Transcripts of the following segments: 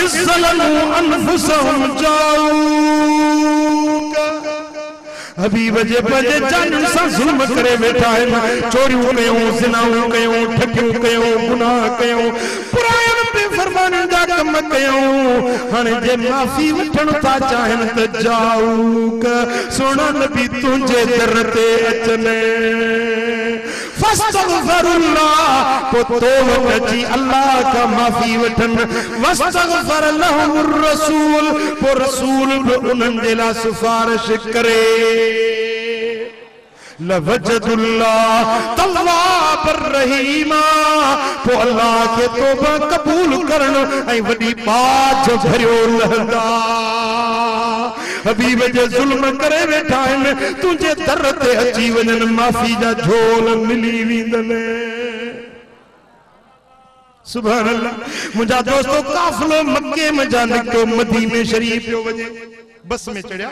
इज़्ज़लमू अनफुसहुम जाऊका हबीब जे पंहिंजे जान सां ज़ुल्म करे वेठा आहिनि चोरियूं कयूं ज़िनाऊं कयूं ठगियूं कयूं गुनाह कयूं पुरायन बेफ़रमानी जा कम कयूं हाणे जे माफ़ी वठण था चाहिनि त जाऊका सोना नबी तुंहिंजे दर ते अचनि फस्तगफिरुल्लाह को तौबा जी अल्लाह का माफ़ी वठन वस्तगफर लहुमुर रसूल को रसूल भी उन्हनि जे लाइ सिफारिश करे लवजदुल्लाह तव्वाबर रहीमा तो अल्लाह के तौबा कबूल करण ऐं वॾी बाज भरियो लहंदा हबीब जे ज़ुल्म करे वेठा आहिनि तुंहिंजे दर ते अची वञनि माफ़ी जा झोल मिली वेंदनि सुभान अल्लाह मुंहिंजा दोस्तो काफ़िलो मक्के में जा निकितो मदीने शरीफ पियो वञे बस में चढ़िया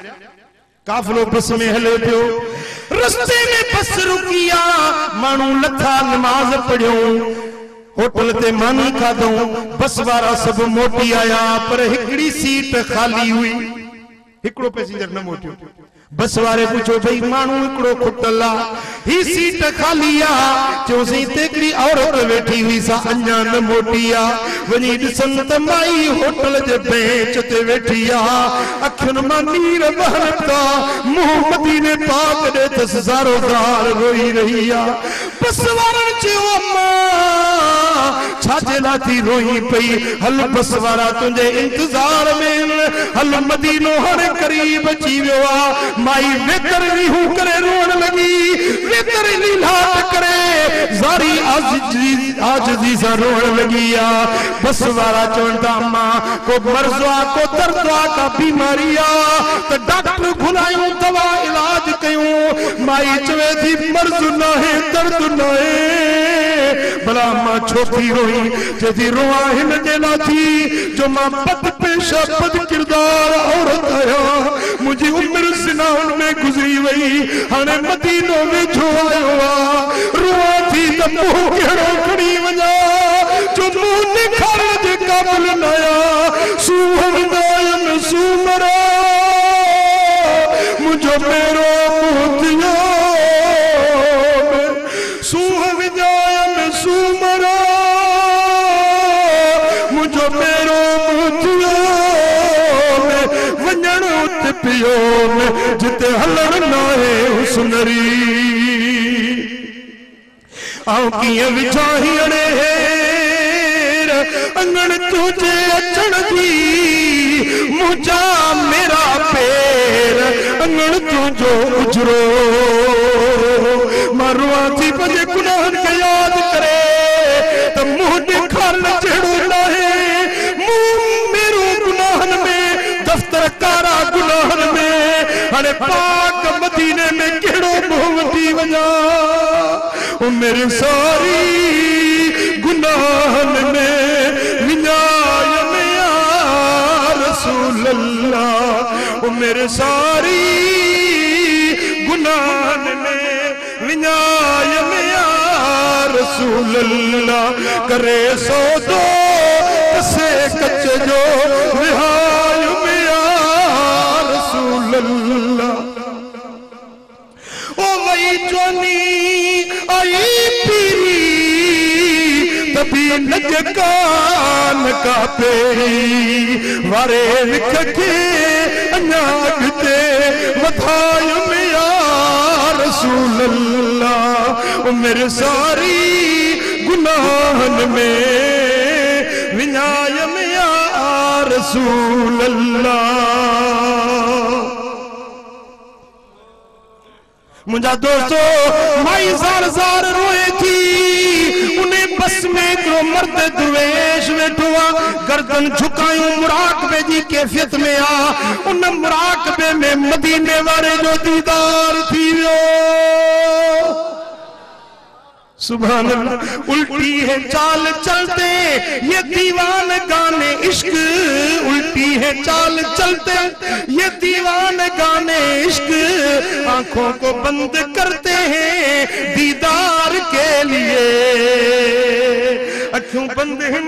काफ़िलो बस में हले पियो रस्ते में बस रुकी माण्हू लथा नमाज़ पढ़ियो होटल ते मानी खाधऊं बस वारा सब मोटी आया पर हिकड़ी सीट खाली हुई हिकड़ो पैसेंजर न मोटियो बस वारे पूछो भाई मानू हिकड़ो खुटल ही सीट खाली चोसी तेकड़ी औरत बैठी हुई सा अन्या न मोटी वनी दिसन त माई होटल जे बेंच ते बैठी अखियुन मां नीर बहरता मुंह मदीने पाक दे तसारो ज़ार रोई रही बस वारन चयो अम्मा छाजे लाती रोई पई हल बस वारा तुझे इंतजार में हल मदीनो हर करीब अची वियो माई वेतर रीहू करे रोण लगी वेतर लीलाट करे ज़ारी आजिज़ी सा रोण लगी बस वारा चवंदा अम्मा को मर्ज़ को दर्द का बीमारी तो डॉक्टर घुलायूं दवा इलाज कयूं माई चवे थी मर्ज़ ना है दर्द ना है भला मां छोटी रोई जैसी रोआ हिन जे लाथी जो मां बद पेशा बद किरदार औरत आया मुझे उम्र सिनाउन में गुजरी वही हाणे मदीनो में जो आयो रोआ थी त मुंह केड़ो खड़ी वञा जो मुंह निखारण जे क़ाबिल न आया सूहम दायम सूमरा मुझो मेरो मुंह थियो सूह विजायम सूमरा मुझो मेरो मुझो वञण उत पियो जिते हलण न है सुनरी आऊं कीअं विझां हीअणे अंगण तुझे अचण जी मुझा मेरा पैर अंगण तुझो उजरो मारुआ थी पंहिंजे गुनाहनि खे यादि करे त मुंहुं ॾेखारण जहिड़ो न आहे मुंहुं मेरो गुनाहनि में दफ़्तर कारा गुनाहनि में हाणे पाक मदीने में कहिड़ो मुंहुं वठी वञा मेरे सारी गुनाहनि में विञाय में या रसूल अल्लाह मेरे सारी गुनाहनि में विञाय में या रसूल अल्लाह करे सौदो से कच जो विहाय में या रसूल अल्लाह ओ वही जोनी आई पीरी तभी नजकान का पेरी वारे विख के अनागते वधाय में या रसूल अल्लाह मेरे सारी गुनाहन में विनाय में या रसूल अल्लाह मुझा दोस्तों माई ज़ार ज़ार रोए थी उन्हें बस में जो मर्द दुवेश वेठो गर्दन झुकायूं मुराकबे जी कैफियत में उन मुराकबे में मदीने वाले जो दीदार थी वियो सुभान अल्लाह उल्टी है चाल चलते ये दीवान गाने इश्क उल्टी है चाल चलते ये दीवान गाने इश्क आंखों को बंद करते हैं दीदार के लिए अखियों बंद हिन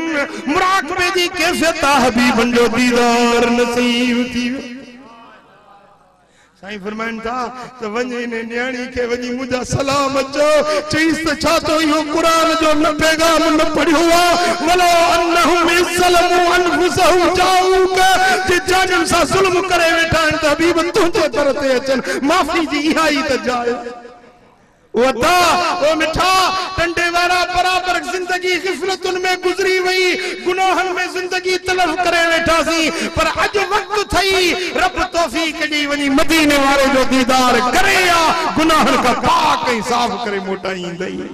मुराकबे दी कैफियत हबीबन जो दीदार नसीब थी साईं फरमाइन था तो वने ने न्याणी के वनी मुझा सलाम अचो चईस त छा तो यो कुरान जो न पैगाम न पढ़ियो वलो अन्नहुम इस्लमु अनफुसहुम जाऊका जे जान सा जुल्म करे वेठा त हबीब तुझे तरते अचन माफी जी इहाई त जाए वदा ओ मिठा टंडे वाला बराबर जिंदगी गिफलतुन में गुजरी वई गुनाहन में जिंदगी तलफ करे वेठा सी पर अज वक्त थई रब तौफीक दी वनी मदीने वाले जो दीदार करे या गुनाहन का पाक ऐं साफ करे मोटाई दई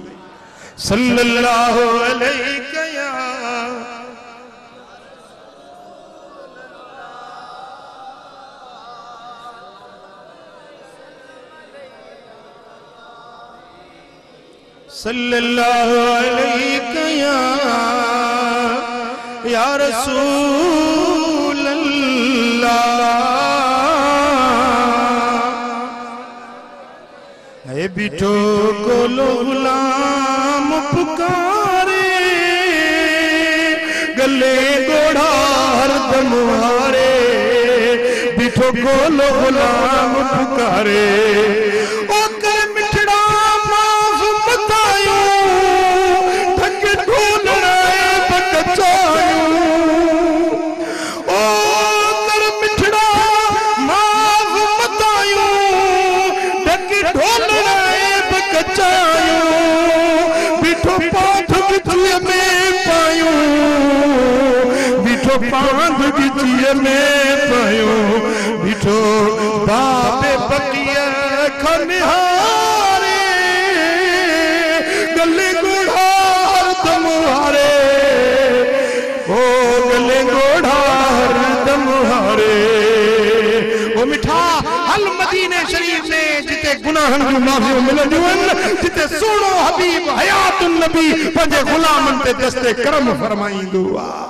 सल्लल्लाहु अलैहि या सल्लल्लाहु अलैहि या रसूल अल्लाह है बिठो को गुलाम पुकारे गले गोढ़ा हरदम हारे बिठो को गुलाम पुकारे पांध बिचिए में पयो बिठो बाबे बकिया खनिहारे गले गोढ़ार तमुहारे ओ गले गोढ़ार तमुहारे ओ मिठा हल मदीने शरीफ में जिते गुनाहन की माफी मिलंदियूं जिते सोनो हबीब हयातुन नबी पंजे गुलामन ते दस्ते करम फरमाईंदो आ।